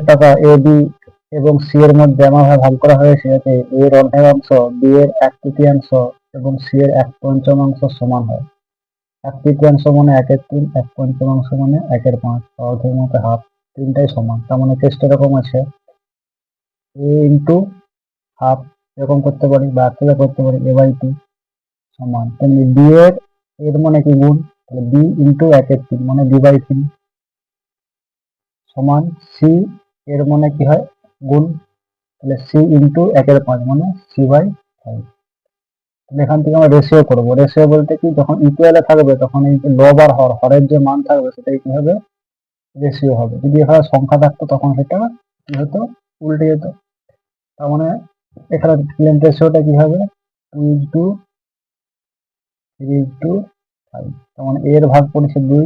টাকা A B এবং C এর মধ্যে এমনভাবে ভাগ করা হয়েছে যাতে এ এর অর্ধেক অংশ বি এর 1/3 এবং সি এর 1/5 সমান হয়। 1/3 মানে 1/3, 1/5 মানে 1/5, অর্ধেক মতো হাফ, তিনটাই সমান। তার মানে কেসটা এরকম আছে, এ ইন্টু হাফ এরকম করতে পারি, বা একসাথে করতে পারি a/2 সমান। তেমনি বি এর এর মানে কি গুণ, তাহলে বি ইন্টু 1/3 মানে b/3 সমান সি এর মানে কি হয় গুণ, তাহলে সি ইন্টু 1/5 মানে c/5। এখান থেকে আমরা রেশিও করবো। রেশিও বলতে কি, যখন ইকুয়ালে থাকবে তখন এই যে লব আর হরের যে মান থাকবে সেটাই কি হবে, রেশিও হবে। যদি এখানে সংখ্যা থাকতো তখন সেটা কি হতো, উল্টে যেত। তার মানে এখানে রেশিওটা কি হবে, 2:3:5। তার মানে এর ভাগ পড়েছে 2,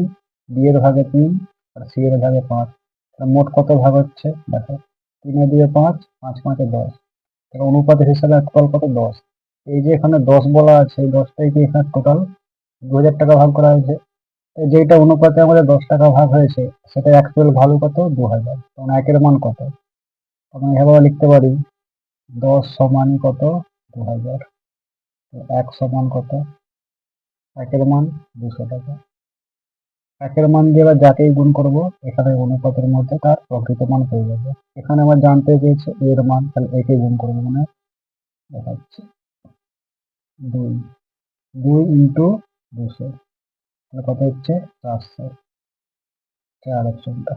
বি এর ভাগে 3 আর সি এর ভাগে 5। মোট কত ভাগ হচ্ছে দেখো, 3 দিয়ে 5, 5 5 10। তাহলে অনুপাতের হিসাবে টোটাল কত, 10। এই যে এখানে 10 বলা আছে, এই 10টাই কি এখানে টোটাল 2000 টাকা ভাগ করা হয়েছে। যেটা অনুপাতে আমাদের 10 টাকা ভাগ হয়েছে সেটা অ্যাকচুয়াল ভ্যালু কত, 2000। তখন একের মান কত, তখন এভাবে লিখতে পারি 10 সমান কত, 2000। এক সমান কত, একের মান 200 টাকা। একের মান দিয়ে এবার যাকেই গুণ করবো এখানে অনুপাতের মধ্যে তার প্রকৃত মান পেয়ে যাবে। এখানে আমার জানতে চেয়েছে এর মান, তাহলে একে গুণ করবো, মানে দেখাচ্ছি 2, 2 ইন্টু 200 কত হচ্ছে 400, 4 অপশনটা।